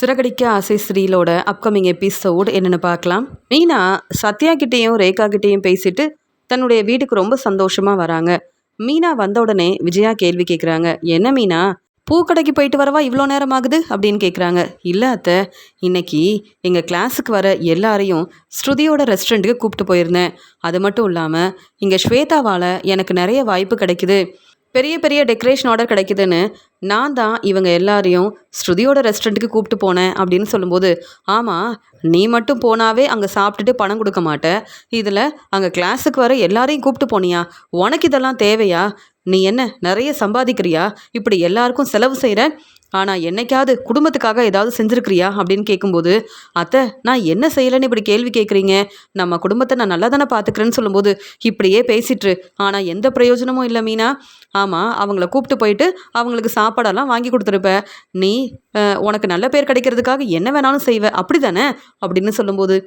சிறகடிக்க ஆசை ஸ்ரீலோட upcoming episode என்னென்னு பார்க்கலாம். மீனா சத்யா கிட்டேயும் ரேகா கிட்டேயும் பேசிட்டு தன்னுடைய வீட்டுக்கு ரொம்ப சந்தோஷமாக வராங்க. மீனா வந்த உடனே விஜயா கேள்வி கேட்குறாங்க. என்ன மீனா, பூக்கடைக்கு போயிட்டு வரவா இவ்வளோ நேரம் ஆகுது அப்படின்னு கேட்குறாங்க. இல்லை அத்தை, இன்னைக்கு எங்கள் கிளாஸுக்கு வர எல்லாரையும் ஸ்ருதியோட ரெஸ்டாரண்ட்டுக்கு கூப்பிட்டு போயிருந்தேன். அது மட்டும் இல்லாமல் இங்கே ஸ்வேதாவால் எனக்கு நிறைய வாய்ப்பு கிடைக்குது, பெரிய பெரிய டெக்கரேஷன் ஆர்டர் கிடைக்குதுன்னு நான் தான் இவங்க எல்லாரையும் ஸ்ருதியோட ரெஸ்டாரண்ட்டுக்கு கூப்பிட்டு போனேன் அப்படின்னு சொல்லும்போது, ஆமாம், நீ மட்டும் போனாவே அங்கே சாப்பிட்டுட்டு பணம் கொடுக்க மாட்ட, இதில் அங்கே கிளாஸுக்கு வர எல்லாரையும் கூப்பிட்டு போனியா? உனக்கு இதெல்லாம் தேவையா? நீ என்ன நிறைய சம்பாதிக்கிறியா? இப்படி எல்லாருக்கும் செலவு செய்கிற, ஆனால் என்னைக்காவது குடும்பத்துக்காக ஏதாவது செஞ்சுருக்கிறியா அப்படின்னு கேட்கும்போது, அத்தை நான் என்ன செய்யலைன்னு இப்படி கேள்வி கேட்குறீங்க, நம்ம குடும்பத்தை நான் நல்லா தானே பார்த்துக்கிறேன்னு சொல்லும்போது, இப்படியே பேசிட்டுரு, ஆனால் எந்த பிரயோஜனமும் இல்லை மீனா. ஆமாம், அவங்கள கூப்பிட்டு போயிட்டு அவங்களுக்கு சாப்பாடெல்லாம் வாங்கி கொடுத்துருப்ப, நீ உனக்கு நல்ல பேர் கிடைக்கிறதுக்காக என்ன வேணாலும் செய்வ, அப்படி தானே அப்படின்னு சொல்லும்போது,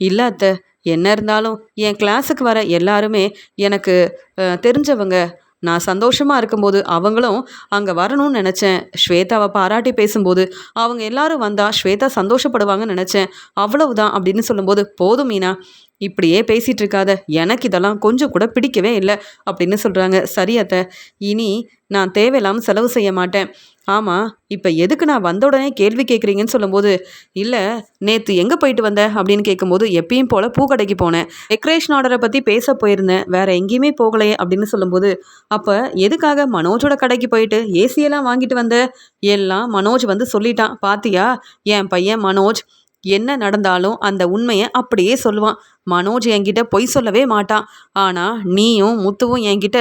இல்லை அத்தை, என்ன இருந்தாலும் என் கிளாஸுக்கு வர எல்லாருமே எனக்கு தெரிஞ்சவங்க, நான் சந்தோஷமாக இருக்கும்போது அவங்களும் அங்கே வரணும்னு நினச்சேன். ஸ்வேதாவை பாராட்டி பேசும்போது அவங்க எல்லாரும் வந்தால் ஸ்வேதா சந்தோஷப்படுவாங்கன்னு நினச்சேன், அவ்வளவுதான் அப்படின்னு சொல்லும்போது, போதும் மீனா, இப்படியே பேசிகிட்டு இருக்காத, எனக்கு இதெல்லாம் கொஞ்சம் கூட பிடிக்கவே இல்லை அப்படின்னு சொல்கிறாங்க. சரி அத்தை, இனி நான் தேவையில்லாமல் செலவு செய்ய மாட்டேன். ஆமாம், இப்போ எதுக்கு நான் வந்த உடனே கேள்வி கேட்குறீங்கன்னு சொல்லும்போது, இல்லை நேற்று எங்கே போயிட்டு வந்த அப்படின்னு கேட்கும்போது, எப்பயும் போல் பூக்கடைக்கு போனேன், டெக்கரேஷன் ஆர்டரை பற்றி பேச போயிருந்தேன், வேறு எங்கேயுமே போகலையே அப்படின்னு சொல்லும்போது, அப்போ எதுக்காக மனோஜோட கடைக்கு போயிட்டு ஏசியெல்லாம் வாங்கிட்டு வந்த? எல்லாம் மனோஜ் வந்து சொல்லிட்டான், பாத்தியா, என் பையன் மனோஜ் என்ன நடந்தாலும் அந்த உண்மையை அப்படியே சொல்லுவான். மனோஜ் என்கிட்ட பொய் சொல்லவே மாட்டான். ஆனால் நீயும் முத்துவும் என்கிட்ட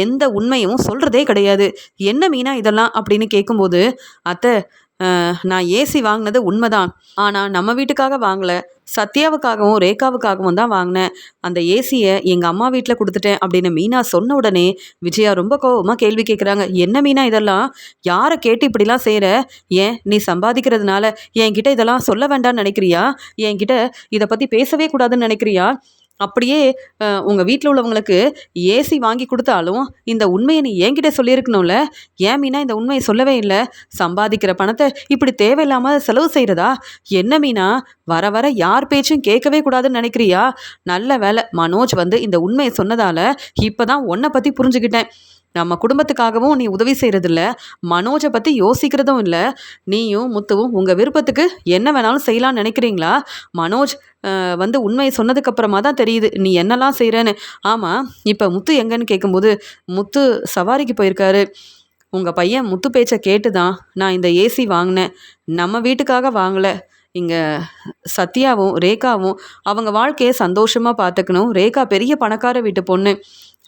எந்த உண்மையும் சொல்கிறதே கிடையாது. என்ன மீனா இதெல்லாம் அப்படின்னு கேட்கும்போது, அத்தை நான் ஏசி வாங்கினது உண்மைதான், ஆனால் நம்ம வீட்டுக்காக வாங்கலை, சத்யாவுக்காகவும் ரேகாவுக்காகவும் தான் வாங்கினேன். அந்த ஏசியை எங்கள் அம்மா வீட்டில் கொடுத்துட்டேன் அப்படின்னு மீனா சொன்ன உடனே விஜயா ரொம்ப கோவமாக கேள்வி கேட்குறாங்க. என்ன மீனா இதெல்லாம், யாரை கேட்டு இப்படிலாம் செய்கிற? ஏன் நீ சம்பாதிக்கிறதுனால என்கிட்ட இதெல்லாம் சொல்ல வேண்டாம்னு நினைக்கிறியா? என்கிட்ட இதை பற்றி பேசவே கூடாதுன்னு நினைக்கிறியா? அப்படியே உங்கள் வீட்டில் உள்ளவங்களுக்கு ஏசி வாங்கி கொடுத்தாலும் இந்த உண்மையை நீ என்கிட்ட சொல்லியிருக்கணும்ல, ஏன் மீனா இந்த உண்மையை சொல்லவே இல்லை? சம்பாதிக்கிற பணத்தை இப்படி தேவையில்லாமல் செலவு செய்கிறதா? என்ன மீனா, வர வர யார் பேச்சும் கேட்கவே கூடாதுன்னு நினைக்கிறியா? நல்ல வேலை மனோஜ் வந்து இந்த உண்மையை சொன்னதால் இப்போ தான் உன்னை பற்றி புரிஞ்சுக்கிட்டேன். நம்ம குடும்பத்துக்காகவும் நீ உதவி செய்கிறதில்ல, மனோஜை பற்றி யோசிக்கிறதும் இல்லை, நீயும் முத்துவும் உங்கள் விருப்பத்துக்கு என்ன வேணாலும் செய்யலான்னு நினைக்கிறீங்களா? மனோஜ் வந்து உண்மையை சொன்னதுக்கப்புறமா தான் தெரியுது நீ என்னெல்லாம் செய்கிறேன்னு. ஆமாம், இப்போ முத்து எங்கன்னு கேட்கும்போது, முத்து சவாரிக்கு போயிருக்காரு. உங்கள் பையன் முத்து பேச்சை கேட்டு தான் நான் இந்த ஏசி வாங்கினேன், நம்ம வீட்டுக்காக வாங்கலை. இங்கே சத்யாவும் ரேகாவும் அவங்க வாழ்க்கையை சந்தோஷமாக பார்த்துக்கணும். ரேகா பெரிய பணக்கார வீட்டு பொண்ணு,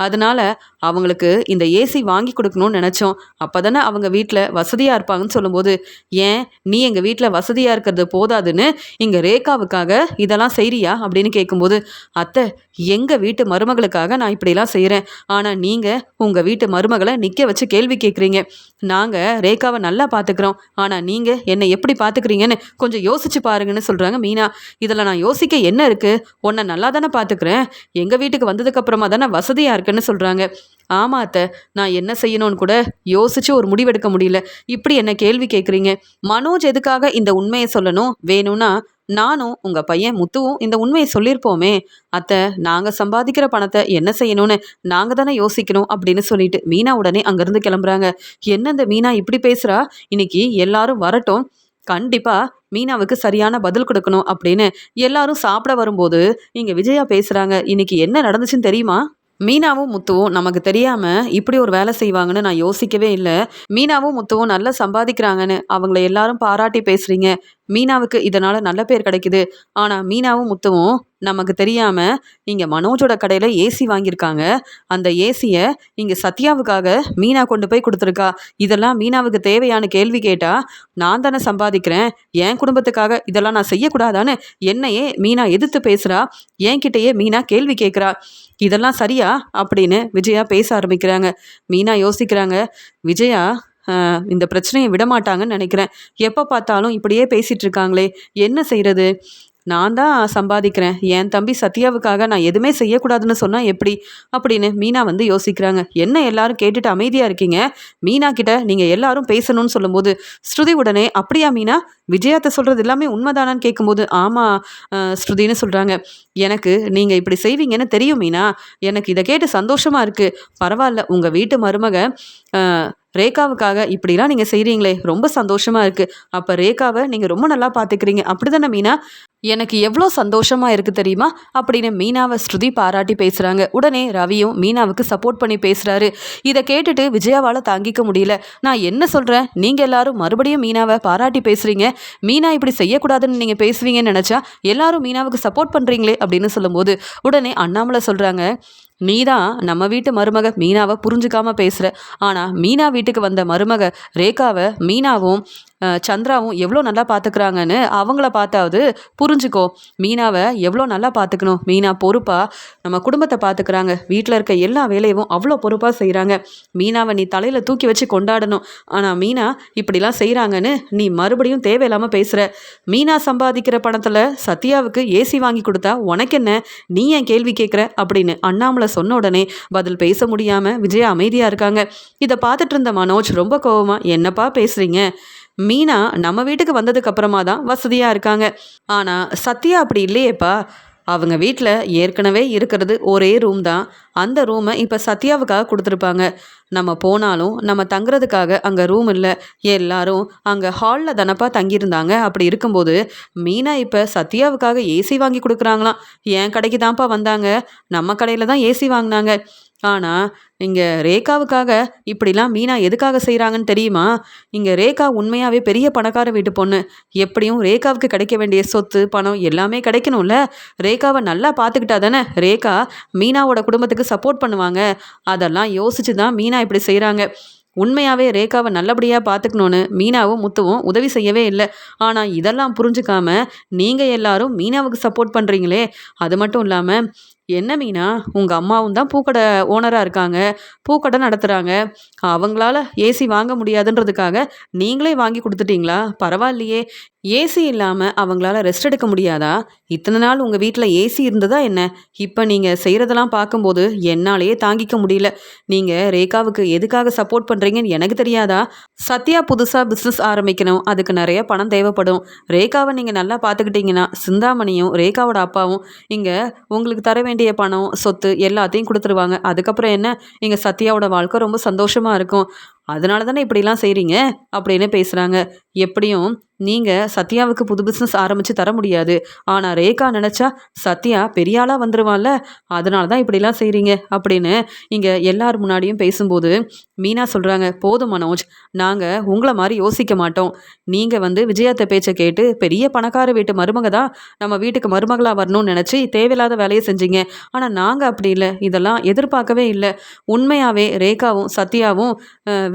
அதனால் அவங்களுக்கு இந்த ஏசி வாங்கி கொடுக்கணும்னு நினச்சோம். அப்போ தானே அவங்க வீட்டில் வசதியாக இருப்பாங்கன்னு சொல்லும்போது, ஏன் நீ எங்கள் வீட்டில் வசதியாக இருக்கிறது போதாதுன்னு இங்கே ரேகாவுக்காக இதெல்லாம் செய்கிறியா அப்படின்னு கேட்கும்போது, அத்தை எங்கள் வீட்டு மருமகளுக்காக நான் இப்படிலாம் செய்கிறேன், ஆனால் நீங்கள் உங்கள் வீட்டு மருமகளை நிற்க வச்சு கேள்வி கேட்குறீங்க. நாங்கள் ரேகாவை நல்லா பார்த்துக்கிறோம், ஆனால் நீங்கள் என்னை எப்படி பார்த்துக்கிறீங்கன்னு கொஞ்சம் யோசிச்சு பாருங்கன்னு சொல்கிறாங்க மீனா. இதில் நான் யோசிக்க என்ன இருக்குது? உன்னை நல்லா தானே பார்த்துக்கிறேன், எங்கள் வீட்டுக்கு வந்ததுக்கப்புறமா தானே வசதியாக இருக்குன்னு சொல்கிறாங்க. ஆமாம் அத்தை, நான் என்ன செய்யணும்னு கூட யோசிச்சு ஒரு முடிவெடுக்க முடியல, இப்படி என்ன கேள்வி கேட்குறீங்க? மனோஜ் எதுக்காக இந்த உண்மையை சொல்லணும்? வேணும்னா நானும் உங்கள் பையன் முத்துவும் இந்த உண்மையை சொல்லியிருப்போமே. அத்தை, நாங்கள் சம்பாதிக்கிற பணத்தை என்ன செய்யணும்னு நாங்கள் தானே யோசிக்கணும் அப்படின்னு சொல்லிட்டு மீனா உடனே அங்கேருந்து கிளம்புறாங்க. என்ன இந்த மீனா இப்படி பேசுகிறா? இன்னைக்கு எல்லாரும் வரட்டும், கண்டிப்பாக மீனாவுக்கு சரியான பதில் கொடுக்கணும் அப்படின்னு எல்லாரும் சாப்பிட வரும்போது இங்கே விஜயா பேசுகிறாங்க. இன்னைக்கு என்ன நடந்துச்சுன்னு தெரியுமா? மீனாவும் முத்துவும் நமக்கு தெரியாமல் இப்படி ஒரு வேலை செய்வாங்கன்னு நான் யோசிக்கவே இல்லை. மீனாவும் முத்துவும் நல்லா சம்பாதிக்கிறாங்கன்னு அவங்கள எல்லாரும் பாராட்டி பேசுகிறீங்க. மீனாவுக்கு இதனால் நல்ல பேர் கிடைக்குது, ஆனால் மீனாவும் முத்துவும் நமக்கு தெரியாமல் இங்கே மனோஜோட கடையில் ஏசி வாங்கியிருக்காங்க. அந்த ஏசியை இங்கே சத்யாவுக்காக மீனா கொண்டு போய் கொடுத்துருக்கா. இதெல்லாம் மீனாவுக்கு தேவையான கேள்வி கேட்டால், நான் தானே சம்பாதிக்கிறேன், என் குடும்பத்துக்காக இதெல்லாம் நான் செய்யக்கூடாதான்னு என்னையே மீனா எதிர்த்து பேசுகிறா. என்கிட்டயே மீனா கேள்வி கேட்குறா. இதெல்லாம் சரியா அப்படின்னு விஜயா பேச ஆரம்பிக்கிறாங்க. மீனா யோசிக்கிறாங்க, விஜயா இந்த பிரச்சனையை விடமாட்டாங்கன்னு நினைக்கிறேன். எப்போ பார்த்தாலும் இப்படியே பேசிகிட்டு இருக்காங்களே, என்ன செய்கிறது? நான் தான் சம்பாதிக்கிறேன். என் தம்பி சத்யாவுக்காக நான் எதுவுமே செய்யக்கூடாதுன்னு சொன்னா எப்படி? அப்படின்னு மீனா வந்து யோசிக்கிறாங்க. என்ன எல்லாரும் கேட்டுட்டு அமைதியா இருக்கீங்க? மீனா கிட்ட நீங்க எல்லாரும் பேசணும்னு சொல்லும்போது, ஸ்ருதி உடனே அப்படியா மீனா? விஜயாத்த சொல்றது எல்லாமே உண்மைதானான்னு கேட்கும்போது, ஆமா ஸ்ருதின்னு சொல்றாங்க. எனக்கு நீங்க இப்படி செய்வீங்கன்னு தெரியும் மீனா. எனக்கு இத கேட்டு சந்தோஷமா இருக்கு. பரவால்ல உங்க வீட்டு மருமக அ ரேகாவுக்காக இப்படிலாம் நீங்க செய்றீங்களே! ரொம்ப சந்தோஷமா இருக்கு. அப்ப ரேகாவ நீங்க ரொம்ப நல்லா பார்த்துக்கிறீங்க. அப்படிதானே மீனா? எனக்கு எவ்வளோ சந்தோஷமா இருக்கு தெரியுமா? அப்படின்னு மீனாவ ஸ்ருதி பாராட்டி பேசுறாங்க. உடனே ரவியும் மீனாவுக்கு சப்போர்ட் பண்ணி பேசுறாரு. இத கேட்டுட்டு விஜயாவால தாங்கிக்க முடியல. நான் என்ன சொல்றேன்? நீங்க எல்லாரும் மறுபடியும் மீனாவ பாராட்டி பேசுறீங்க. மீனா இப்படி செய்யக்கூடாதுன்னு நீங்க பேசுவீங்கன்னு நெனச்சா, எல்லாரும் மீனாவுக்கு சப்போர்ட் பண்றீங்களே! அப்படின்னு சொல்லும்போது, உடனே அண்ணாமலை சொல்றாங்க, நீ தான் நம்ம வீட்டு மருமக மீனாவ புரிஞ்சுக்காம பேசுற. ஆனா மீனா வீட்டுக்கு வந்த மருமக ரேகாவ மீனாவும் சந்திராவும் எவ்வளோ நல்லா பார்த்துக்கிறாங்கன்னு அவங்கள பார்த்தாவது புரிஞ்சுக்கோ. மீனாவ எவ்வளோ நல்லா பார்த்துக்கணும். மீனா பொறுப்பா நம்ம குடும்பத்தை பார்த்துக்கிறாங்க. வீட்டில் இருக்க எல்லா வேலையும் அவ்வளோ பொறுப்பாக செய்கிறாங்க. மீனாவை நீ தலையில் தூக்கி வச்சு கொண்டாடணும். ஆனால் மீனா இப்படிலாம் செய்கிறாங்கன்னு நீ மறுபடியும் தேவையில்லாமல் பேசுகிற. மீனா சம்பாதிக்கிற பணத்தில் சத்யாவுக்கு ஏசி வாங்கி கொடுத்தா உனக்கு என்ன? நீ ஏன் கேள்வி கேட்குற? அப்படின்னு அண்ணாமலை சொன்ன உடனே பதில் பேச முடியாமல் விஜயா அமைதியாக இருக்காங்க. இதை பார்த்துட்டு இருந்த மனோஜ் ரொம்ப கோவமா, என்னப்பா பேசுறீங்க? மீனா நம்ம வீட்டுக்கு வந்ததுக்கு அப்புறமா தான் வசதியா இருக்காங்க. ஆனா சத்யா அப்படி இல்லையேப்பா. அவங்க வீட்டில் ஏற்கனவே இருக்கிறது ஒரே ரூம் தான். அந்த ரூமை இப்போ சத்யாவுக்காக கொடுத்துருப்பாங்க. நம்ம போனாலும் நம்ம தங்குறதுக்காக அங்கே ரூம் இல்லை. எல்லாரும் அங்கே ஹாலில் தானப்பா தங்கியிருந்தாங்க. அப்படி இருக்கும்போது மீனா இப்போ சத்யாவுக்காக ஏசி வாங்கி கொடுக்குறாங்களாம். என் கடைக்கு தான்ப்பா வந்தாங்க. நம்ம கடையில் தான் ஏசி வாங்கினாங்க. ஆனால் இங்கே ரேகாவுக்காக இப்படிலாம் மீனா எதுக்காக செய்கிறாங்கன்னு தெரியுமா? இங்கே ரேகா உண்மையாகவே பெரிய பணக்கார வீட்டு பொண்ணு. எப்படியும் ரேகாவுக்கு கிடைக்க வேண்டிய சொத்து பணம் எல்லாமே கிடைக்கணும்ல. ரேகாவை நல்லா பார்த்துக்கிட்டா தானே ரேகா மீனாவோட குடும்பத்துக்கு சப்போர்ட் பண்ணுவாங்க. அதெல்லாம் யோசிச்சு தான் மீனா இப்படி செய்கிறாங்க. உண்மையாகவே ரேகாவை நல்லபடியாக பார்த்துக்கணுன்னு மீனாவும் முத்துவும் உதவி செய்யவே இல்லை. ஆனால் இதெல்லாம் புரிஞ்சுக்காம நீங்கள் எல்லாரும் மீனாவுக்கு சப்போர்ட் பண்ணுறீங்களே. அது மட்டும் இல்லாமல் என்ன மீனா, உங்கள் அம்மாவும் தான் பூக்கடை ஓனராக இருக்காங்க. பூக்கடை நடத்துகிறாங்க. அவங்களால ஏசி வாங்க முடியாதுன்றதுக்காக நீங்களே வாங்கி கொடுத்துட்டீங்களா? பரவாயில்லையே. ஏசி இல்லாமல் அவங்களால ரெஸ்ட் எடுக்க முடியாதா? இத்தனை நாள் உங்கள் வீட்டில் ஏசி இருந்ததா என்ன? இப்போ நீங்கள் செய்கிறதெல்லாம் பார்க்கும்போது என்னாலேயே தாங்கிக்க முடியல. நீங்கள் ரேகாவுக்கு எதுக்காக சப்போர்ட் பண்ணுறீங்கன்னு எனக்கு தெரியாதா? சத்யா புதுசாக பிஸ்னஸ் ஆரம்பிக்கணும். அதுக்கு நிறைய பணம் தேவைப்படும். ரேகாவை நீங்கள் நல்லா பார்த்துக்கிட்டிங்கன்னா சிந்தாமணியும் ரேகாவோட அப்பாவும் இங்கே உங்களுக்கு தர வேண்டிய பணம் சொத்து எல்லாத்தையும் கொடுத்துருவாங்க. அதுக்கப்புறம் என்ன, இங்கே சத்யாவோட வாழ்க்கை ரொம்ப சந்தோஷமாக இருக்கும். அதனால தானே இப்படிலாம் செய்கிறீங்க அப்படின்னு பேசுகிறாங்க. எப்படியும் நீங்கள் சத்யாவுக்கு புது பிஸ்னஸ் ஆரம்பித்து தர முடியாது. ஆனால் ரேகா நினச்சா சத்யா பெரிய ஆளாக வந்துடுவான்ல. அதனால தான் இப்படிலாம் செய்கிறீங்க அப்படின்னு இங்கே எல்லார் முன்னாடியும் பேசும்போது மீனா சொல்கிறாங்க, போதும் மனோஜ், நாங்கள் உங்களை மாதிரி யோசிக்க மாட்டோம். நீங்கள் வந்து விஜயாத்த பேச்சை கேட்டு பெரிய பணக்கார வீட்டு மருமக தான் நம்ம வீட்டுக்கு மருமகளாக வரணும்னு நினச்சி தேவையில்லாத வேலையை செஞ்சீங்க. ஆனால் நாங்கள் அப்படி இல்லை. இதெல்லாம் எதிர்பார்க்கவே இல்லை. உண்மையாகவே ரேகாவும் சத்யாவும்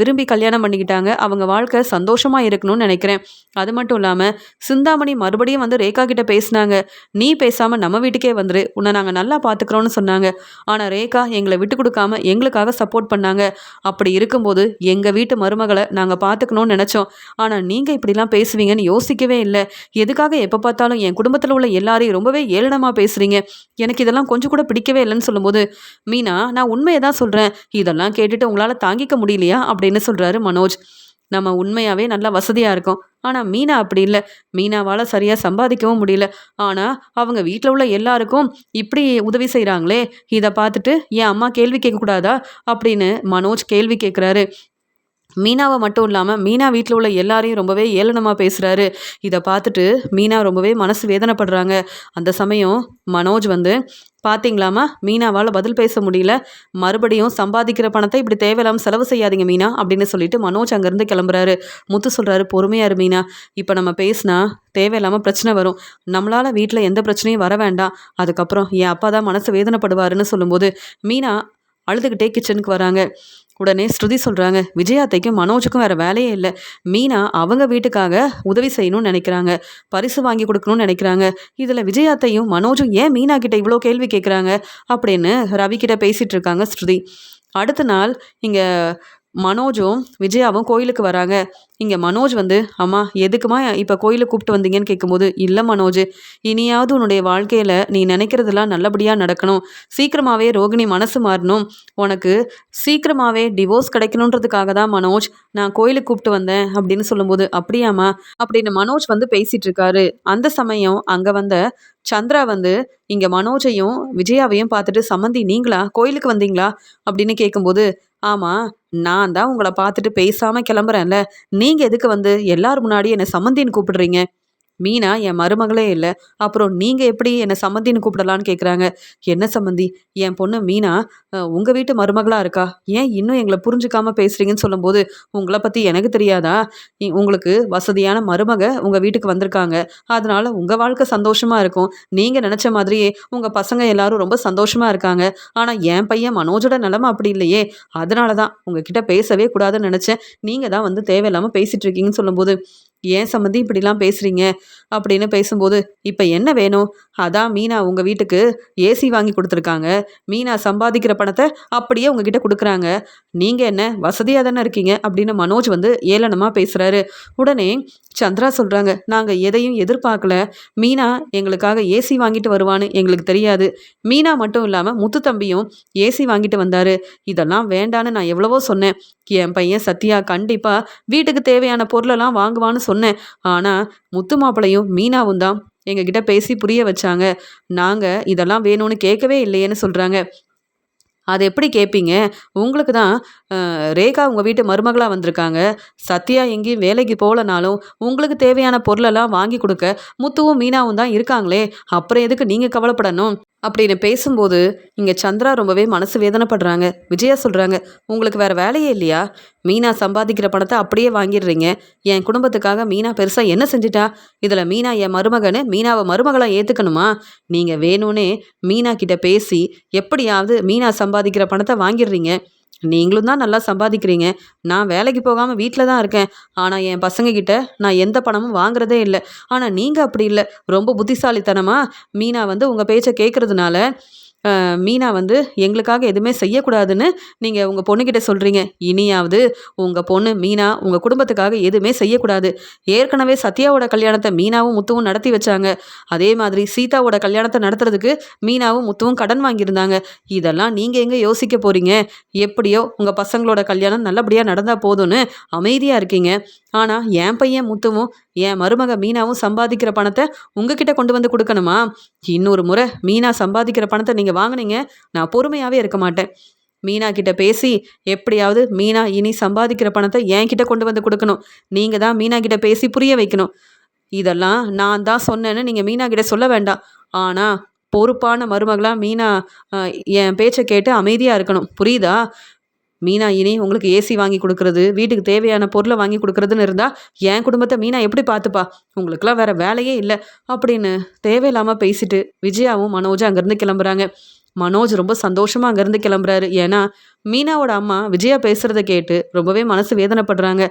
விரும்பி கல்யாணம் பண்ணிக்கிட்டாங்க. அவங்க வாழ்க்கை சந்தோஷமாக இருக்கணும்னு நினைக்கிறேன். அது மட்டும் இல்லாமல் சிந்தாமணி மறுபடியும் வந்து ரேகா கிட்ட பேசினாங்க. நீ பேசாமல் நம்ம வீட்டுக்கே வந்துரு, உன்னை நாங்கள் நல்லா பார்த்துக்குறோன்னு சொன்னாங்க. ஆனால் ரேகா எங்களை விட்டு கொடுக்காம எங்களுக்காக சப்போர்ட் பண்ணாங்க. அப்படி இருக்கும்போது எங்கள் வீட்டு மருமகளை நாங்கள் பார்த்துக்கணும்னு நினச்சோம். ஆனால் நீங்கள் இப்படிலாம் பேசுவீங்கன்னு யோசிக்கவே இல்லை. எதுக்காக எப்போ பார்த்தாலும் என் குடும்பத்தில் உள்ள எல்லாரையும் ரொம்பவே ஏளனமாக பேசுகிறீங்க. எனக்கு இதெல்லாம் கொஞ்சம் கூட பிடிக்கவே இல்லைன்னு சொல்லும்போது, மீனா நான் உண்மையை தான் சொல்கிறேன். இதெல்லாம் கேட்டுட்டு உங்களால் தாங்கிக்க முடியலையா அப்படின்னு சொல்கிறாரு மனோஜ். நம்ம உண்மையாகவே நல்லா வசதியாக இருக்கோம். ஆனால் மீனா அப்படி இல்லை. மீனாவால் சரியாக சம்பாதிக்கவும் முடியல. ஆனால் அவங்க வீட்டில் உள்ள எல்லாருக்கும் இப்படி உதவி செய்கிறாங்களே, இதை பார்த்துட்டு என் அம்மா கேள்வி கேட்கக்கூடாதா அப்படின்னு மனோஜ் கேள்வி கேட்குறாரு. மீனாவை மட்டும் இல்லாமல் மீனா வீட்டில் உள்ள எல்லாரையும் ரொம்பவே ஏளனமாக பேசுகிறாரு. இதை பார்த்துட்டு மீனா ரொம்பவே மனசு வேதனைப்படுறாங்க. அந்த சமயம் மனோஜ் வந்து, பார்த்தீங்களாமா, மீனாவால் பதில் பேச முடியல. மறுபடியும் சம்பாதிக்கிற பணத்தை இப்படி தேவையில்லாமல் செலவு செய்யாதீங்க மீனா அப்படின்னு சொல்லிட்டு மனோஜ் அங்கேருந்து கிளம்புறாரு. முத்து சொல்கிறாரு, பொறுமையாரு மீனா, இப்போ நம்ம பேசினா தேவையில்லாமல் பிரச்சனை வரும். நம்மளால் வீட்டில் எந்த பிரச்சனையும் வர வேண்டாம். அதுக்கப்புறம் என் அப்பா தான் மனசு வேதனைப்படுவாருன்னு சொல்லும்போது மீனா அழுதுகிட்டே கிச்சனுக்கு வராங்க. உடனே ஸ்ருதி சொல்கிறாங்க, விஜயாத்தைக்கும் மனோஜுக்கும் வேறு வேலையே இல்லை. மீனா அவங்க வீட்டுக்காக உதவி செய்யணும்னு நினைக்கிறாங்க. பரிசு வாங்கி கொடுக்கணும்னு நினைக்கிறாங்க. இதில் விஜயாத்தையும் மனோஜும் ஏன் மீனா கிட்ட இவ்வளோ கேள்வி கேட்குறாங்க அப்படின்னு ரவி கிட்ட பேசிகிட்டு இருக்காங்க ஸ்ருதி. அடுத்த நாள் இங்கே மனோஜும் விஜயாவும் கோயிலுக்கு வராங்க. இங்கே மனோஜ் வந்து அம்மா எதுக்குமா இப்போ கோயிலுக்கு கூப்பிட்டு வந்தீங்கன்னு கேட்கும்போது, இல்லை மனோஜ், இனியாவது உன்னுடைய வாழ்க்கையில் நீ நினைக்கிறதெல்லாம் நல்லபடியாக நடக்கணும், சீக்கிரமாகவே ரோகிணி மனசு மாறணும், உனக்கு சீக்கிரமாகவே டிவோர்ஸ் கிடைக்கணுன்றதுக்காக தான் மனோஜ் நான் கோயிலுக்கு கூப்பிட்டு வந்தேன் அப்படின்னு சொல்லும்போது, அப்படியாம்மா அப்படின்னு மனோஜ் வந்து பேசிட்டு இருக்காரு. அந்த சமயம் அங்கே வந்த சந்திரா வந்து இங்கே மனோஜையும் விஜயாவையும் பார்த்துட்டு, சம்மந்தி நீங்களா கோயிலுக்கு வந்தீங்களா அப்படின்னு கேட்கும்போது, ஆமாம், நான் தான் உங்களை பார்த்துட்டு பேசாம கிளம்புறேன்ல, நீங்க எதுக்கு வந்து எல்லார் முன்னாடி என்னை சம்மந்தின்னு கூப்பிடுறீங்க? மீனா என் மருமகளே இல்லை, அப்புறம் நீங்க எப்படி என்னை சம்மந்தின்னு கூப்பிடலான்னு கேட்குறாங்க. என்ன சம்மந்தி, என் பொண்ணு மீனா உங்க வீட்டு மருமகளா இருக்கா, ஏன் இன்னும் எங்களை புரிஞ்சுக்காம பேசுறீங்கன்னு சொல்லும்போது, உங்களை பத்தி எனக்கு தெரியாதா? உங்களுக்கு வசதியான மருமக உங்க வீட்டுக்கு வந்திருக்காங்க, அதனால உங்க வாழ்க்கை சந்தோஷமா இருக்கும், நீங்க நினைச்ச மாதிரியே உங்க பசங்க எல்லாரும் ரொம்ப சந்தோஷமா இருக்காங்க. ஆனா என் பையன் மனோஜோட நிலைமை அப்படி இல்லையே, அதனால தான் உங்ககிட்ட பேசவே கூடாதுன்னு நினைச்சேன், நீங்க தான் வந்து தேவையில்லாம பேசிட்டு இருக்கீங்கன்னு சொல்லும்போது, ஏன் சம்மந்தி இப்படிலாம் பேசுறீங்க அப்படின்னு பேசும்போது, இப்போ என்ன வேணும்? அதான் மீனா உங்க வீட்டுக்கு ஏசி வாங்கி கொடுத்துருக்காங்க, மீனா சம்பாதிக்கிற பணத்தை அப்படியே உங்ககிட்ட கொடுக்குறாங்க, நீங்க என்ன வசதியாக தானே இருக்கீங்க அப்படின்னு மனோஜ் வந்து ஏளனமாக பேசுறாரு. உடனே சந்திரா சொல்றாங்க, நாங்க எதையும் எதிர்பார்க்கல, மீனா எங்களுக்காக ஏசி வாங்கிட்டு வருவான்னு எங்களுக்கு தெரியாது, மீனா மட்டும் இல்லாம முத்து தம்பியும் ஏசி வாங்கிட்டு வந்தாரு, இதெல்லாம் வேண்டான்னு நான் எவ்வளவோ சொன்னேன், என் பையன் சத்யா கண்டிப்பா வீட்டுக்கு தேவையான பொருளெல்லாம் வாங்குவான்னு சொன்னேன், ஆனா முத்து மாப்பிளையும் மீனாவும் தான் எங்ககிட்ட பேசி புரிய வச்சாங்க, நாங்க இதெல்லாம் வேணும்னு கேட்கவே இல்லையேன்னு சொல்றாங்க. அது எப்படி கேட்பீங்க? உங்களுக்கு தான் ரேகா உங்க வீட்டு மருமகளா வந்திருக்காங்க, சத்யா எங்கேயும் வேலைக்கு போகலனாலும் உங்களுக்கு தேவையான பொருளெல்லாம் வாங்கி கொடுக்க முத்துவும் மீனாவும் தான் இருக்காங்களே, அப்புறம் எதுக்கு நீங்க கவலைப்படணும் அப்படின்னு பேசும்போது, இங்கே சந்திரா ரொம்பவே மனசு வேதனைப்படுறாங்க. விஜயா சொல்கிறாங்க, உங்களுக்கு வேறு வேலையே இல்லையா? மீனா சம்பாதிக்கிற பணத்தை அப்படியே வாங்கிடுறீங்க, என் குடும்பத்துக்காக மீனா பெருசாக என்ன செஞ்சிட்டா? இதில் மீனா என் மருமகன்னு மீனாவை மருமகளாக ஏற்றுக்கணுமா? நீங்கள் வேணும்னே மீனா கிட்ட பேசி எப்படியாவது மீனா சம்பாதிக்கிற பணத்தை வாங்கிடுறீங்க, நீங்களும் தான் நல்லா சம்பாதிக்கிறீங்க, நான் வேலைக்கு போகாமல் வீட்டில் தான் இருக்கேன், ஆனால் என் பசங்கக்கிட்ட நான் எந்த பணமும் வாங்குறதே இல்லை, ஆனால் நீங்கள் அப்படி இல்லை, ரொம்ப புத்திசாலித்தனமாக மீனா வந்து உங்கள் பேச்சை கேட்குறதுனால மீனா வந்து எங்களுக்காக எதுவுமே செய்யக்கூடாதுன்னு நீங்கள் உங்கள் பொண்ணுக்கிட்ட சொல்கிறீங்க, இனியாவது உங்கள் பொண்ணு மீனா உங்கள் குடும்பத்துக்காக எதுவுமே செய்யக்கூடாது, ஏற்கனவே சத்யாவோட கல்யாணத்தை மீனாவும் முத்துவும் நடத்தி வச்சாங்க, அதே மாதிரி சீதாவோட கல்யாணத்தை நடத்துறதுக்கு மீனாவும் முத்துவும் கடன் வாங்கியிருந்தாங்க, இதெல்லாம் நீங்கள் எங்கே யோசிக்க போகிறீங்க? எப்படியோ உங்கள் பசங்களோட கல்யாணம் நல்லபடியாக நடந்தால் போதும்னு அமைதியாக இருக்கீங்க, ஆனால் என் பையன் முத்துவும் என் மருமக மீனாவும் சம்பாதிக்கிற பணத்தை உங்ககிட்ட கொண்டு வந்து கொடுக்கணுமா? இன்னொரு முறை மீனா சம்பாதிக்கிற பணத்தை நீங்கள் வாங்குனீங்க, நான் பொறுமையாகவே இருக்க மாட்டேன், மீனா கிட்ட பேசி எப்படியாவது மீனா இனி சம்பாதிக்கிற பணத்தை என்கிட்ட கொண்டு வந்து கொடுக்கணும், நீங்கள் தான் மீனா கிட்ட பேசி புரிய வைக்கணும், இதெல்லாம் நான் தான் சொன்னேன்னு நீங்கள் மீனா கிட்ட சொல்ல வேண்டாம், ஆனால் பொறுப்பான மருமகளாக மீனா என் பேச்சை கேட்டு அமைதியாக இருக்கணும், புரியுதா? மீனா இனி உங்களுக்கு ஏசி வாங்கி கொடுக்குறது, வீட்டுக்கு தேவையான பொருளை வாங்கி கொடுக்குறதுன்னு இருந்தால் என் குடும்பத்தை மீனா எப்படி பார்த்துப்பா? உங்களுக்கெல்லாம் வேற வேலையே இல்லை அப்படின்னு தேவையில்லாமல் பேசிட்டு விஜயாவும் மனோஜும் அங்கேருந்து கிளம்புறாங்க. மனோஜ் ரொம்ப சந்தோஷமாக அங்கேருந்து கிளம்புறாரு. ஏன்னா மீனாவோட அம்மா விஜயா பேசுகிறத கேட்டு ரொம்பவே மனசு வேதனைப்படுறாங்க.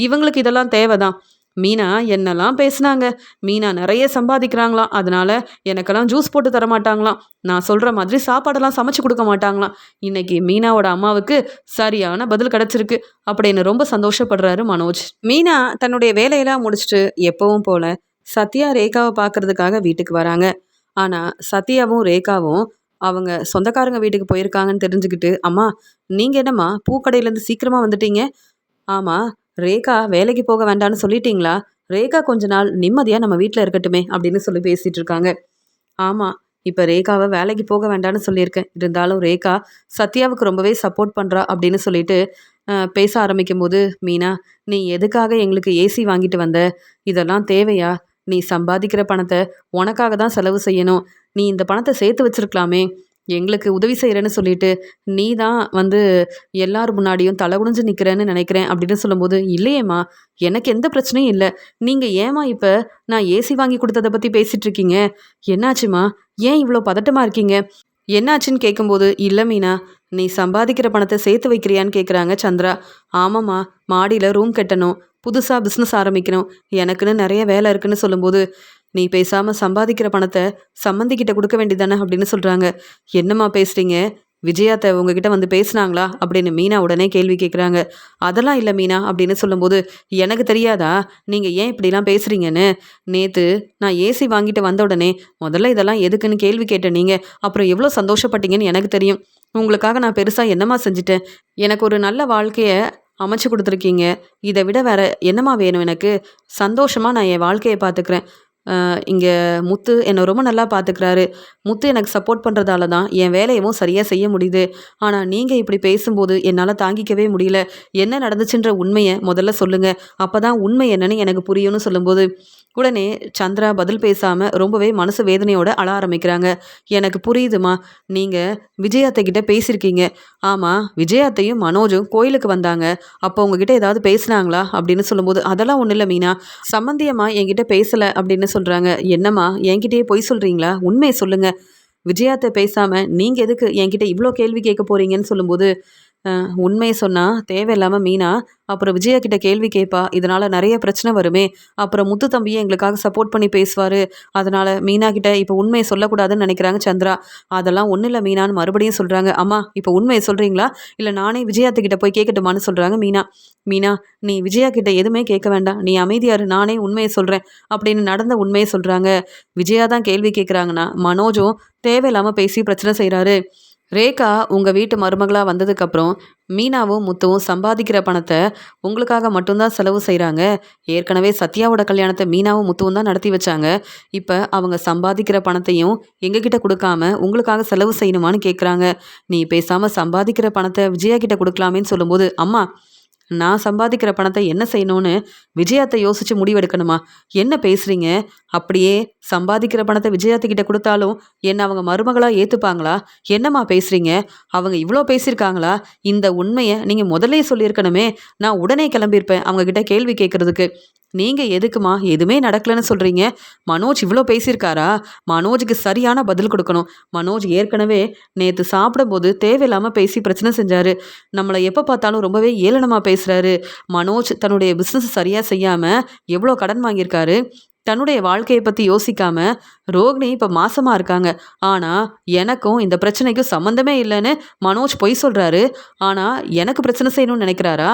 இவங்களுக்கு இதெல்லாம் தேவைதான். மீனா என்னெல்லாம் பேசுனாங்க, மீனா நிறைய சம்பாதிக்கிறாங்களாம், அதனால எனக்கெல்லாம் ஜூஸ் போட்டு தர மாட்டாங்களாம், நான் சொல்கிற மாதிரி சாப்பாடெல்லாம் சமைச்சு கொடுக்க மாட்டாங்களாம், இன்னைக்கு மீனாவோட அம்மாவுக்கு சரியான பதில் கிடச்சிருக்கு அப்படின்னு ரொம்ப சந்தோஷப்படுறாரு மனோஜ். மீனா தன்னுடைய வேலையெல்லாம் முடிச்சுட்டு எப்பவும் போல சத்யா ரேகாவை பார்க்கறதுக்காக வீட்டுக்கு வராங்க. ஆனால் சத்யாவும் ரேகாவும் அவங்க சொந்தக்காரங்க வீட்டுக்கு போயிருக்காங்கன்னு தெரிஞ்சுக்கிட்டு, அம்மா நீங்கள் என்னம்மா பூக்கடையிலேருந்து சீக்கிரமாக வந்துட்டீங்க? ஆமாம், ரேகா வேலைக்கு போக வேண்டான்னு சொல்லிட்டீங்களா? ரேகா கொஞ்ச நாள் நிம்மதியாக நம்ம வீட்டில் இருக்கட்டுமே அப்படின்னு சொல்லி பேசிகிட்டு இருக்காங்க. ஆமாம், இப்போ ரேகாவை வேலைக்கு போக வேண்டான்னு சொல்லியிருக்கேன், இருந்தாலும் ரேகா சத்யாவுக்கு ரொம்பவே சப்போர்ட் பண்ணுறா அப்படின்னு சொல்லிட்டு பேச ஆரம்பிக்கும் போது, மீனா நீ எதுக்காக எங்களுக்கு ஏசி வாங்கிட்டு வந்த? இதெல்லாம் தேவையா? நீ சம்பாதிக்கிற பணத்தை உனக்காக தான் செலவு செய்யணும், நீ இந்த பணத்தை சேர்த்து வச்சிருக்கலாமே, எங்களுக்கு உதவி செய்கிறேன்னு சொல்லிட்டு நீ தான் வந்து எல்லார் முன்னாடியும் தலை குனிஞ்சு நிற்கிறேன்னு நினைக்கிறேன் அப்படின்னு சொல்லும்போது, இல்லையேம்மா எனக்கு எந்த பிரச்சனையும் இல்லை, நீங்கள் ஏம்மா இப்போ நான் ஏசி வாங்கி கொடுத்ததை பற்றி பேசிகிட்டு இருக்கீங்க? என்னாச்சுமா, ஏன் இவ்வளோ பதட்டமாக இருக்கீங்க? என்னாச்சுன்னு கேட்கும்போது, இல்லை மீனா நீ சம்பாதிக்கிற பணத்தை சேர்த்து வைக்கிறியான்னு கேட்குறாங்க சந்திரா. ஆமாம்மா, மாடியில் ரூம் கட்டணும், புதுசாக பிஸ்னஸ் ஆரம்பிக்கணும், எனக்குன்னு நிறைய வேலை இருக்குன்னு சொல்லும்போது, நீ பேசாமல் சம்பாதிக்கிற பணத்தை சம்மந்திக்கிட்ட கொடுக்க வேண்டியதானே அப்படின்னு சொல்கிறாங்க. என்னம்மா பேசுகிறீங்க? விஜயாத்த உங்ககிட்ட வந்து பேசுனாங்களா அப்படின்னு மீனா உடனே கேள்வி கேட்குறாங்க. அதெல்லாம் இல்லை மீனா அப்படின்னு சொல்லும்போது, எனக்கு தெரியாதா நீங்கள் ஏன் இப்படிலாம் பேசுகிறீங்கன்னு? நேற்று நான் ஏசி வாங்கிட்டு வந்த உடனே முதல்ல இதெல்லாம் எதுக்குன்னு கேள்வி கேட்டேன் நீங்கள். அப்புறம் எவ்வளோ சந்தோஷப்பட்டீங்கன்னு எனக்கு தெரியும். உங்களுக்காக நான் பெருசாக என்னம்மா செஞ்சுட்டேன்? எனக்கு ஒரு நல்ல வாழ்க்கையை அமைச்சு கொடுத்துருக்கீங்க. இதை விட வேற என்னம்மா வேணும் எனக்கு? சந்தோஷமாக நான் என் வாழ்க்கையை பார்த்துக்கிறேன். இங்கே முத்து என்னை ரொம்ப நல்லா பார்த்துக்கிறாரு. முத்து எனக்கு சப்போர்ட் பண்ணுறதால தான் என் வேலையவும் சரியாக செய்ய முடியுது. ஆனால் நீங்கள் இப்படி பேசும்போது என்னால் தாங்கிக்கவே முடியல. என்ன நடந்துச்சுன்ற உண்மையை முதல்ல சொல்லுங்கள். அப்போ தான் உண்மை என்னன்னு எனக்கு புரியும்னு சொல்லும்போது, உடனே சந்திரா பதில் பேசாமல் ரொம்பவே மனசு வேதனையோட அழ ஆரம்பிக்கிறாங்க. எனக்கு புரியுதுமா, நீங்கள் விஜயாத்தைக்கிட்ட பேசியிருக்கீங்க. ஆமாம், விஜயாத்தையும் மனோஜும் கோயிலுக்கு வந்தாங்க. அப்போ உங்ககிட்ட ஏதாவது பேசுனாங்களா அப்படின்னு சொல்லும்போது, அதெல்லாம் ஒன்றும் இல்லை மீனா. சம்மந்தியம்மா என்கிட்ட பேசலை அப்படின்னு சொல்கிறாங்க. என்னம்மா என்கிட்டயே பொய் சொல்கிறீங்களா? உண்மையை சொல்லுங்க. விஜயாத்த பேசாமல் நீங்கள் எதுக்கு என்கிட்ட இவ்வளோ கேள்வி கேட்க போகிறீங்கன்னு சொல்லும்போது, உண்மையை சொன்னால் தேவையில்லாமல் மீனா அப்புறம் விஜயா கிட்ட கேள்வி கேட்பா. இதனால் நிறைய பிரச்சனை வருமே. அப்புறம் முத்து தம்பியை எங்களுக்காக சப்போர்ட் பண்ணி பேசுவார். அதனால் மீனா கிட்ட இப்போ உண்மையை சொல்லக்கூடாதுன்னு நினைக்கிறாங்க சந்திரா. அதெல்லாம் ஒன்றும் இல்லை மீனான்னு மறுபடியும் சொல்கிறாங்க. அம்மா இப்போ உண்மையை சொல்கிறீங்களா? இல்லை நானே விஜயாத்துக்கிட்ட போய் கேட்கட்டுமான்னு சொல்கிறாங்க மீனா. மீனா, நீ விஜயா கிட்ட எதுவுமே கேட்க வேண்டாம். நீ அமைதியாரு, நானே உண்மையை சொல்கிறேன் அப்படின்னு நடந்த உண்மையை சொல்கிறாங்க. விஜயா தான் கேள்வி கேட்குறாங்கன்னா மனோஜும் தேவையில்லாமல் பேசி பிரச்சனை செய்கிறாரு. ரேகா உங்கள் வீட்டு மருமகளாக வந்ததுக்கப்புறம் மீனாவும் முத்துவும் சம்பாதிக்கிற பணத்தை உங்களுக்காக மட்டும்தான் செலவு செய்கிறாங்க. ஏற்கனவே சத்யாவோட கல்யாணத்தை மீனாவும் முத்துவும் தான் நடத்தி வச்சாங்க. இப்போ அவங்க சம்பாதிக்கிற பணத்தையும் எங்ககிட்ட கொடுக்காம உங்களுக்காக செலவு செய்யணுமான்னு கேட்குறாங்க. நீ பேசாமல் சம்பாதிக்கிற பணத்தை விஜயா கிட்ட கொடுக்கலாமேன்னு சொல்லும்போது, அம்மா நான் சம்பாதிக்கிற பணத்தை என்ன செய்யணும்னு விஜயாத்தை யோசிச்சு முடிவெடுக்கணுமா? என்ன பேசுறீங்க? அப்படியே சம்பாதிக்கிற பணத்தை விஜயாத்துக்கிட்ட கொடுத்தாலும் என்ன அவங்க மருமகளா ஏத்துப்பாங்களா? என்னம்மா பேசுறீங்க? அவங்க இவ்வளோ பேசியிருக்காங்களா? இந்த உண்மையை நீங்க முதல்லயே சொல்லியிருக்கணுமே. நான் உடனே கிளம்பியிருப்பேன் அவங்க கிட்ட கேள்வி கேட்கறதுக்கு. நீங்க எதுக்குமா எதுவுமே நடக்கலன்னு சொல்றீங்க? மனோஜ் இவ்வளோ பேசியிருக்காரா? மனோஜுக்கு சரியான பதில் கொடுக்கணும். மனோஜ் ஏற்கனவே நேற்று சாப்பிடும்போது தேவையில்லாமல் பேசி பிரச்சனை செஞ்சாரு. நம்மளை எப்போ பார்த்தாலும் ரொம்பவே ஏளனமாக பேசுறாரு. மனோஜ் தன்னுடைய பிஸ்னஸ் சரியாக செய்யாமல் எவ்வளோ கடன் வாங்கியிருக்காரு. தன்னுடைய வாழ்க்கையை பற்றி யோசிக்காம ரோகிணி இப்போ மாசமாக இருக்காங்க. ஆனால் எனக்கும் இந்த பிரச்சனைக்கும் சம்மந்தமே இல்லைன்னு மனோஜ் பொய் சொல்கிறாரு. ஆனால் எனக்கு பிரச்சனை செய்யணும்னு நினைக்கிறாரா?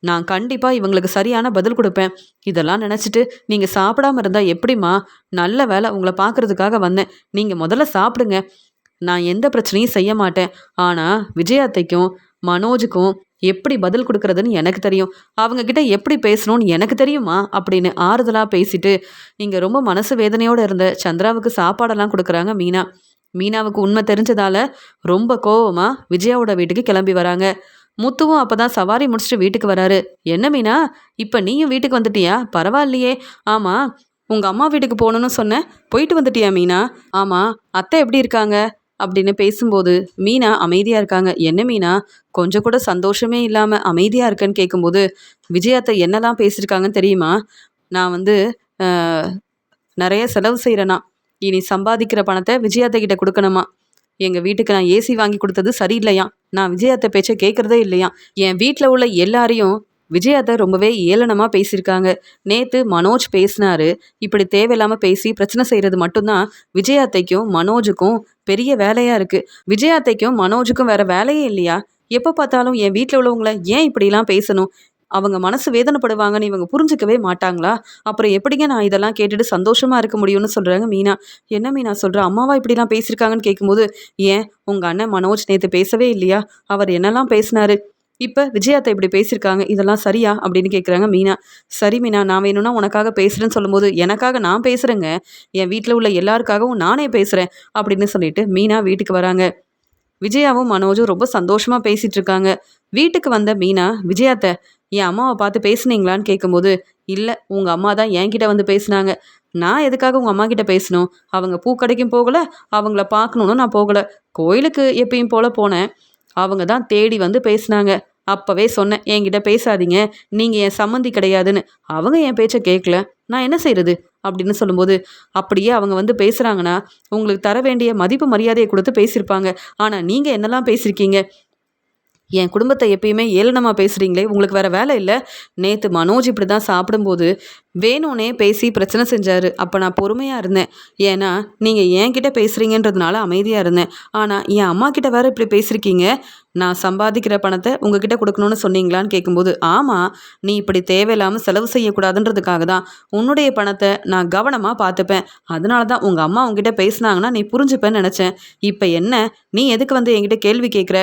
நான் கண்டிப்பாக இவங்களுக்கு சரியான பதில் கொடுப்பேன். இதெல்லாம் நினச்சிட்டு நீங்கள் சாப்பிடாம இருந்தால் எப்படிம்மா? நல்ல வேலை உங்களை பார்க்கறதுக்காக வந்தேன். நீங்கள் முதல்ல சாப்பிடுங்க. நான் எந்த பிரச்சனையும் செய்ய மாட்டேன். ஆனால் விஜயாத்தைக்கும் மனோஜுக்கும் எப்படி பதில் கொடுக்கறதுன்னு எனக்கு தெரியும். அவங்க கிட்ட எப்படி பேசணும்னு எனக்கு தெரியுமா அப்படின்னு ஆறுதலாக பேசிட்டு இங்கே ரொம்ப மனசு வேதனையோடு இருந்த சந்திராவுக்கு சாப்பாடெல்லாம் கொடுக்குறாங்க மீனா. மீனாவுக்கு உண்மை தெரிஞ்சதால ரொம்ப கோவமாக விஜயாவோட வீட்டுக்கு கிளம்பி வராங்க. முத்துவும் அப்பதான் சவாரி முடிச்சுட்டு வீட்டுக்கு வராரு. என்ன மீனா, இப்போ நீயும் வீட்டுக்கு வந்துட்டியா? பரவாயில்லையே. ஆமாம், உங்கள் அம்மா வீட்டுக்கு போகணுன்னு சொன்னேன், போயிட்டு வந்துட்டியா மீனா? ஆமாம், அத்தை எப்படி இருக்காங்க அப்படின்னு பேசும்போது மீனா அமைதியாக இருக்காங்க. என்ன மீனா, கொஞ்சம் கூட சந்தோஷமே இல்லாமல் அமைதியாக இருக்கேன்னு கேட்கும்போது, விஜயாத்தை என்னெல்லாம் பேசியிருக்காங்கன்னு தெரியுமா? நான் வந்து நிறைய செலவு செய்கிறேனா, இனி சம்பாதிக்கிற பணத்தை விஜயாத்தை கிட்ட கொடுக்கணுமா, எங்கள் வீட்டுக்கு நான் ஏசி வாங்கி கொடுத்தது சரியில்லையாம், நான் விஜயாத்தை பேச்சை கேட்குறதே இல்லையாம், என் வீட்டில் உள்ள எல்லாரையும் விஜயாத்தை ரொம்பவே ஏளனமாக பேசியிருக்காங்க. நேற்று மனோஜ் பேசினாரு. இப்படி தேவையில்லாமல் பேசி பிரச்சனை செய்கிறது மட்டும்தான் விஜயாத்தைக்கும் மனோஜுக்கும் பெரிய வேலையாக இருக்குது. விஜயாத்தைக்கும் மனோஜுக்கும் வேற வேலையே இல்லையா? எப்போ பார்த்தாலும் என் வீட்டில் உள்ளவங்கள ஏன் இப்படிலாம் பேசணும்? அவங்க மனசு வேதனைப்படுவாங்கன்னு இவங்க புரிஞ்சுக்கவே மாட்டாங்களா? அப்புறம் எப்படிங்க நான் இதெல்லாம் கேட்டுட்டு சந்தோஷமா இருக்க முடியும்னு சொல்றாங்க மீனா. என்ன மீனா சொல்ற? அம்மாவா இப்படிலாம் பேசியிருக்காங்கன்னு கேட்கும்போது, ஏன் உங்க அண்ணன் மனோஜ் நேற்று பேசவே இல்லையா? அவர் என்னெல்லாம் பேசினாரு? இப்போ விஜயாத்தை இப்படி பேசியிருக்காங்க, இதெல்லாம் சரியா அப்படின்னு கேட்குறாங்க மீனா. சரி மீனா, நான் வேணும்னா உனக்காக பேசுகிறேன்னு சொல்லும்போது, எனக்காக நான் பேசுகிறேங்க, என் வீட்டில் உள்ள எல்லாருக்காகவும் நானே பேசுகிறேன் அப்படின்னு சொல்லிட்டு மீனா வீட்டுக்கு வராங்க. விஜயாவும் மனோஜும் ரொம்ப சந்தோஷமா பேசிட்டு இருக்காங்க. வீட்டுக்கு வந்த மீனா, விஜயாத்த என் அம்மாவை பார்த்து பேசுனீங்களான்னு கேட்கும்போது, இல்லை உங்கள் அம்மா தான் என்கிட்ட வந்து பேசுனாங்க. நான் எதுக்காக உங்கள் அம்மா கிட்ட பேசணும்? அவங்க பூக்கடைக்கும் போகலை, அவங்கள பார்க்கணுன்னு நான் போகலை, கோயிலுக்கு எப்பயும் போல போனேன். அவங்க தான் தேடி வந்து பேசுனாங்க. அப்போவே சொன்னேன், என்கிட்ட பேசாதீங்க, நீங்கள் என் சம்மந்தி கிடையாதுன்னு. அவங்க என் பேச்சை கேட்கல, நான் என்ன செய்கிறது அப்படின்னு சொல்லும்போது, அப்படியே அவங்க வந்து பேசுகிறாங்கன்னா உங்களுக்கு தர வேண்டிய மதிப்பு மரியாதையை கொடுத்து பேசியிருப்பாங்க. ஆனால் நீங்கள் என்னெல்லாம் பேசியிருக்கீங்க? என் குடும்பத்தை எப்பயுமே ஏளனமாக பேசுகிறீங்களே, உங்களுக்கு வேறு வேலை இல்லை? நேற்று மனோஜ் இப்படி தான் சாப்பிடும்போது வேணும்னே பேசி பிரச்சனை செஞ்சார். அப்போ நான் பொறுமையாக இருந்தேன். ஏன்னா நீங்கள் என்கிட்ட பேசுகிறீங்கன்றதுனால அமைதியாக இருந்தேன். ஆனால் என் அம்மா கிட்ட வேறு இப்படி பேசியிருக்கீங்க. நான் சம்பாதிக்கிற பணத்தை உங்ககிட்ட கொடுக்கணும்னு சொன்னீங்களான்னு கேட்கும்போது, ஆமாம், நீ இப்படி தேவையில்லாமல் செலவு செய்யக்கூடாதுன்றதுக்காக தான் உன்னுடைய பணத்தை நான் கவனமாக பார்த்துப்பேன். அதனால தான் உங்கள் அம்மா உங்ககிட்ட பேசுனாங்கன்னா நீ புரிஞ்சுப்பேன்னு நினச்சேன். இப்போ என்ன, நீ எதுக்கு வந்து என்கிட்ட கேள்வி கேட்குற?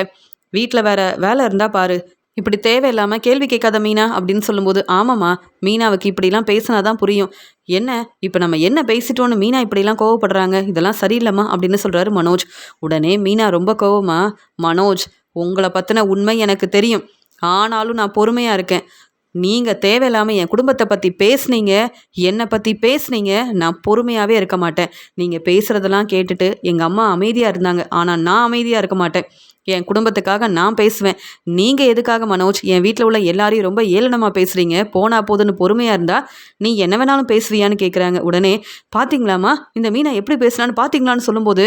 வீட்டில் வேற வேலை இருந்தா பாரு, இப்படி தேவையில்லாமல் கேள்வி கேட்காத மீனா அப்படின்னு சொல்லும்போது, ஆமாம்மா, மீனாவுக்கு இப்படிலாம் பேசினா தான் புரியும். என்ன இப்போ நம்ம என்ன பேசிட்டோன்னு மீனா இப்படிலாம் கோவப்படுறாங்க, இதெல்லாம் சரியில்லைம்மா அப்படின்னு சொல்கிறாரு மனோஜ். உடனே மீனா ரொம்ப கோவமா, மனோஜ், உங்களை பற்றின உண்மை எனக்கு தெரியும், ஆனாலும் நான் பொறுமையாக இருக்கேன். நீங்கள் தேவையில்லாமல் என் குடும்பத்தை பற்றி பேசுனீங்க, என்னை பற்றி பேசுனீங்க, நான் பொறுமையாகவே இருக்க மாட்டேன். நீங்கள் பேசுகிறதெல்லாம் கேட்டுட்டு எங்கள் அம்மா அமைதியாக இருந்தாங்க, ஆனால் நான் அமைதியாக இருக்க மாட்டேன். என் குடும்பத்துக்காக நான் பேசுவேன். நீங்கள் எதுக்காக மனோஜ் என் வீட்டில் உள்ள எல்லாரையும் ரொம்ப ஏளனமாக பேசுகிறீங்க? போனா போதுன்னு பொறுமையாக இருந்தால் நீ என்ன வேணாலும் பேசுவியான்னு கேட்குறாங்க. உடனே, பார்த்தீங்களாம்மா இந்த மீனா எப்படி பேசுனான்னு பார்த்தீங்களான்னு சொல்லும்போது,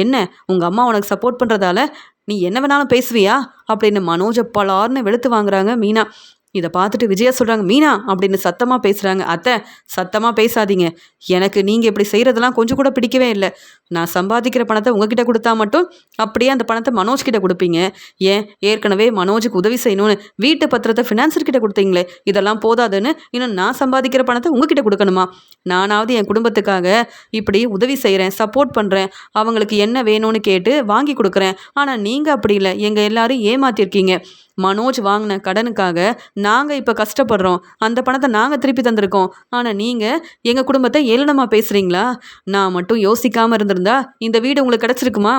என்ன உங்கள் அம்மா உனக்கு சப்போர்ட் பண்ணுறதால நீ என்ன வேணாலும் பேசுவியா அப்படின்னு மனோஜை பலார்னு வெளுத்து வாங்குறாங்க மீனா. இதை பார்த்துட்டு விஜயா சொல்கிறாங்க, மீனா அப்படின்னு சத்தமாக பேசுகிறாங்க. அத்தை, சத்தமாக பேசாதீங்க, எனக்கு நீங்கள் இப்படி செய்கிறதெல்லாம் கொஞ்சம் கூட பிடிக்கவே இல்லை. நான் சம்பாதிக்கிற பணத்தை உங்ககிட்ட கொடுத்தா மட்டும் அப்படியே அந்த பணத்தை மனோஜ் கிட்ட கொடுப்பீங்க. ஏன், ஏற்கனவே மனோஜுக்கு உதவி செய்யணும்னு வீட்டு பத்திரத்தை ஃபினான்சர்கிட்ட கொடுத்தீங்களே, இதெல்லாம் போதாதுன்னு இன்னும் நான் சம்பாதிக்கிற பணத்தை உங்ககிட்ட கொடுக்கணுமா? நானாவது என் குடும்பத்துக்காக இப்படி உதவி செய்கிறேன், சப்போர்ட் பண்ணுறேன், அவங்களுக்கு என்ன வேணும்னு கேட்டு வாங்கி கொடுக்குறேன். ஆனால் நீங்கள் அப்படி இல்லை, எங்கள் எல்லாரும் ஏமாத்திருக்கீங்க. மனோஜ் வாங்கின கடனுக்காக நாங்கள் இப்போ கஷ்டப்படுறோம், அந்த பணத்தை நாங்கள் திருப்பி தந்திருக்கோம். ஆனால் நீங்கள் எங்கள் குடும்பத்தை ஏளனமாக பேசுகிறீங்களா? நான் மட்டும் யோசிக்காமல் இருந்திருந்தா இந்த வீடு உங்களுக்கு கிடச்சிருக்குமா?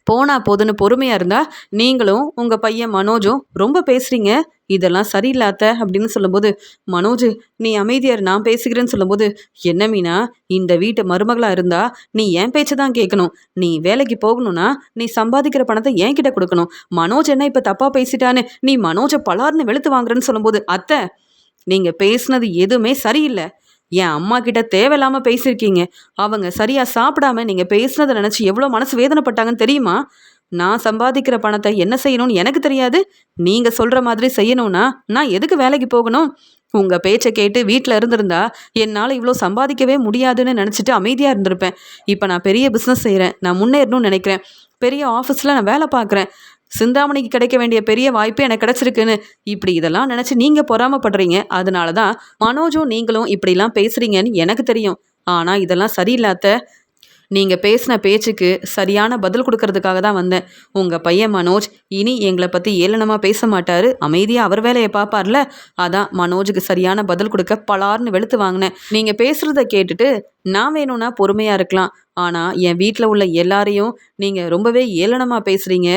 போனா போதுன்னு பொறுமையாக இருந்தால் நீங்களும் உங்கள் பையன் மனோஜும் ரொம்ப பேசுகிறீங்க, இதெல்லாம் சரியில்லாத அப்படின்னு சொல்லும்போது, மனோஜ் நீ அமைதியார், நான் பேசுகிறேன்னு சொல்லும்போது, என்ன மீனா, இந்த வீட்டு மருமகளாக இருந்தா நீ என் பேச்சை தான் கேட்கணும். நீ வேலைக்கு போகணும்னா நீ சம்பாதிக்கிற பணத்தை என்கிட்ட கொடுக்கணும். மனோஜ் என்ன இப்போ தப்பாக பேசிட்டான்னு நீ மனோஜை பலார்னு வெளுத்து வாங்குறேன்னு சொல்லும்போது, அத்தை, நீங்கள் பேசுனது எதுவுமே சரியில்லை. என் அம்மா கிட்ட தேவையில்லாமல் பேசியிருக்கீங்க. அவங்க சரியாக சாப்பிடாம நீங்கள் பேசுனதை நினச்சி எவ்வளோ மனசு வேதனைப்பட்டாங்கன்னு தெரியுமா? நான் சம்பாதிக்கிற பணத்தை என்ன செய்யணும்னு எனக்கு தெரியாது. நீங்கள் சொல்கிற மாதிரி செய்யணும்னா நான் எதுக்கு வேலைக்கு போகணும்? உங்கள் பேச்சை கேட்டு வீட்டில் இருந்திருந்தா என்னால் இவ்வளோ சம்பாதிக்கவே முடியாதுன்னு நினச்சிட்டு அமைதியாக இருந்திருப்பேன். இப்போ நான் பெரிய பிஸ்னஸ் செய்கிறேன், நான் முன்னேறணும்னு நினைக்கிறேன், பெரிய ஆஃபீஸில் நான் வேலை பார்க்குறேன், சிந்தாமணிக்கு கிடைக்க வேண்டிய பெரிய வாய்ப்பு எனக்கு கிடச்சிருக்குன்னு இப்படி இதெல்லாம் நினச்சி நீங்கள் பொறாமப்படுறீங்க. அதனால தான் மனோஜும் நீங்களும் இப்படிலாம் பேசுகிறீங்கன்னு எனக்கு தெரியும். ஆனால் இதெல்லாம் சரியில்லாத, நீங்கள் பேசின பேச்சுக்கு சரியான பதில் கொடுக்கறதுக்காக தான் வந்தேன். உங்கள் பையன் மனோஜ் இனி எங்களை பற்றி ஏளனமாக பேச மாட்டார், அமைதியாக அவர் வேலையை பார்ப்பார்ல, அதான் மனோஜுக்கு சரியான பதில் கொடுக்க பலார்னு வெளுத்து வாங்கினேன். நீங்கள் பேசுகிறத கேட்டுட்டு நான் வேணும்னா பொறுமையாக இருக்கலாம், ஆனால் என் வீட்டில் உள்ள எல்லாரையும் நீங்கள் ரொம்பவே ஏளனமாக பேசுகிறீங்க,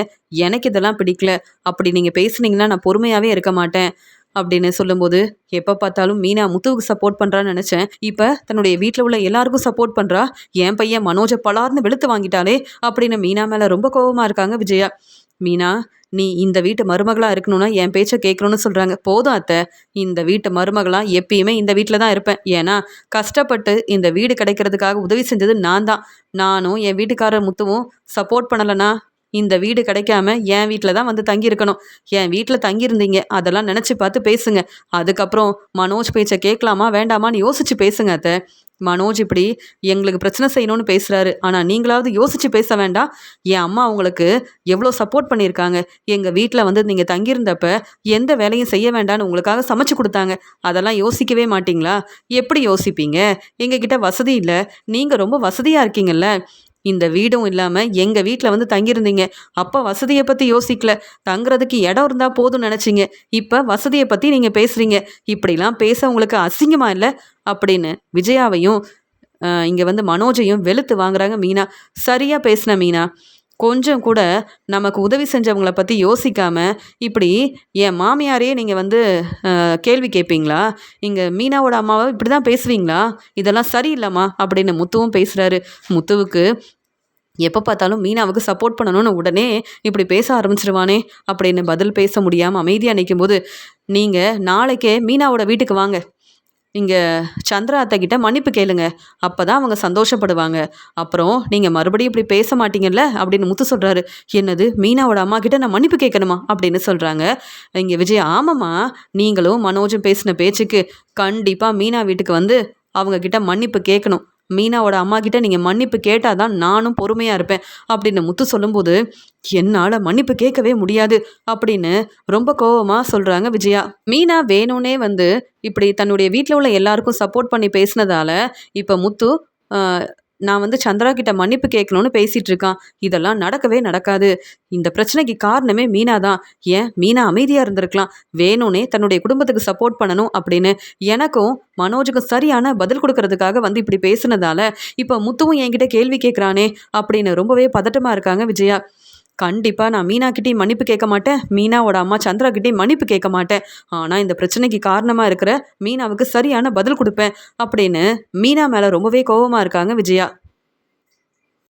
எனக்கு இதெல்லாம் பிடிக்கல. அப்படி நீங்கள் பேசுனீங்கன்னா நான் பொறுமையாகவே இருக்க மாட்டேன் அப்படின்னு சொல்லும்போது, எப்போ பார்த்தாலும் மீனா முத்துவுக்கு சப்போர்ட் பண்ணுறான்னு நினச்சேன், இப்போ தன்னுடைய வீட்டில் உள்ள எல்லாருக்கும் சப்போர்ட் பண்ணுறா, என் பையன் மனோஜை பலார்னு வெளுத்து வாங்கிட்டாலே அப்படின்னு மீனா மேலே ரொம்ப கோபமாக இருக்காங்க விஜயா. மீனா, நீ இந்த வீட்டு மருமகளாக இருக்கணும்னா என் பேச்சை கேட்கணும்னு சொல்கிறாங்க. போதும் அத்தை, இந்த வீட்டு மருமகளாக எப்பயுமே இந்த வீட்டில் தான் இருப்பேன். ஏன்னா கஷ்டப்பட்டு இந்த வீடு கிடைக்கிறதுக்காக உதவி செஞ்சது நான் தான். நானும் என் வீட்டுக்காரர் முத்துவும் சப்போர்ட் பண்ணலைன்னா இந்த வீடு கிடைக்காம என் வீட்டில் தான் வந்து தங்கியிருக்கணும். என் வீட்டில் தங்கியிருந்தீங்க, அதெல்லாம் நினச்சி பார்த்து பேசுங்க. அதுக்கப்புறம் மனோஜ் பேச்சை கேட்கலாமா வேண்டாமான்னு யோசிச்சு பேசுங்க அத்தை. மனோஜ் இப்படி எங்களுக்கு பிரச்சனை செய்யணும்னு பேசுகிறாரு, ஆனால் நீங்களாவது யோசிச்சு பேச வேண்டாம்? என் அம்மா உங்களுக்கு எவ்வளோ சப்போர்ட் பண்ணியிருக்காங்க. எங்கள் வீட்டில் வந்து நீங்கள் தங்கியிருந்தப்ப எந்த வேலையும் செய்ய வேண்டாம்னு உங்களுக்காக சமைச்சு கொடுத்தாங்க. அதெல்லாம் யோசிக்கவே மாட்டிங்களா? எப்படி யோசிப்பீங்க? எங்ககிட்ட வசதி இல்லை, நீங்கள் ரொம்ப வசதியாக இருக்கீங்கல்ல. இந்த வீடும் இல்லாமல் எங்கள் வீட்டில் வந்து தங்கியிருந்தீங்க, அப்போ வசதியை பற்றி யோசிக்கல, தங்குறதுக்கு இடம் இருந்தால் போதும்னு நினச்சிங்க. இப்போ வசதியை பற்றி நீங்கள் பேசுகிறீங்க, இப்படிலாம் பேச உங்களுக்கு அசிங்கமா இல்லை அப்படின்னு விஜயாவையும் இங்கே வந்து மனோஜையும் வெளுத்து வாங்குறாங்க மீனா. சரியாக பேசின மீனா, கொஞ்சம் கூட நமக்கு உதவி செஞ்சவங்கள பற்றி யோசிக்காமல் இப்படி என் மாமியாரையே நீங்கள் வந்து கேள்வி கேட்பீங்களா? இங்கே மீனாவோட அம்மாவை இப்படி தான் பேசுவீங்களா? இதெல்லாம் சரியில்லைம்மா அப்படின்னு முத்துவும் பேசுகிறாரு. முத்துவுக்கு எப்போ பார்த்தாலும் மீனாவுக்கு சப்போர்ட் பண்ணணும்னு உடனே இப்படி பேச ஆரம்பிச்சிருவானே அப்படின்னு பதில் பேச முடியாமல் அமைதியாக நிற்கும்போது, நீங்கள் நாளைக்கே மீனாவோட வீட்டுக்கு வாங்க, இங்கே சந்திரா அத்தை கிட்ட மன்னிப்பு கேளுங்க. அப்போ தான் அவங்க சந்தோஷப்படுவாங்க. அப்புறம் நீங்கள் மறுபடியும் இப்படி பேச மாட்டீங்கல்ல அப்படின்னு முத்து சொல்கிறாரு. என்னது, மீனாவோட அம்மா கிட்ட நான் மன்னிப்பு கேட்கணுமா அப்படின்னு சொல்கிறாங்க. இங்கே விஜய், ஆமாம்மா, நீங்களும் மனோஜும் பேசின பேச்சுக்கு கண்டிப்பாக மீனா வீட்டுக்கு வந்து அவங்க கிட்ட மன்னிப்பு கேட்கணும். மீனாவோட அம்மா கிட்ட நீங்கள் மன்னிப்பு கேட்டால் தான் நானும் பொறுமையாக இருப்பேன் அப்படின்னு முத்து சொல்லும்போது, என்னால் மன்னிப்பு கேட்கவே முடியாது அப்படின்னு ரொம்ப கோவமாக சொல்கிறாங்க விஜயா. மீனா வேணும்னே வந்து இப்படி தன்னுடைய வீட்டில் உள்ள எல்லாருக்கும் சப்போர்ட் பண்ணி பேசினதால இப்போ முத்து நான் வந்து சந்திரா கிட்ட மன்னிப்பு கேட்கணும்னு பேசிட்டு இருக்கான். இதெல்லாம் நடக்கவே நடக்காது. இந்த பிரச்சனைக்கு காரணமே மீனா தான். ஏன் மீனா அமைதியாக இருந்திருக்கலாம். வேணும்னே தன்னுடைய குடும்பத்துக்கு சப்போர்ட் பண்ணணும் அப்படின்னு எனக்கும் மனோஜுக்கும் சரியான பதில் கொடுக்கறதுக்காக வந்து இப்படி பேசுனதால இப்போ முத்துவும் என்கிட்ட கேள்வி கேட்குறானே அப்படின்னு ரொம்பவே பதட்டமாக இருக்காங்க விஜயா. கண்டிப்பாக நான் மீனாக்கிட்டேயும் மன்னிப்பு கேட்க மாட்டேன். மீனாவோட அம்மா சந்திராக்கிட்டேயும் மன்னிப்பு கேட்க மாட்டேன். ஆனால் இந்த பிரச்சனைக்கு காரணமாக இருக்கிற மீனாவுக்கு சரியான பதில் கொடுப்பேன் அப்படின்னு மீனா மேலே ரொம்பவே கோவமாக இருக்காங்க விஜயா.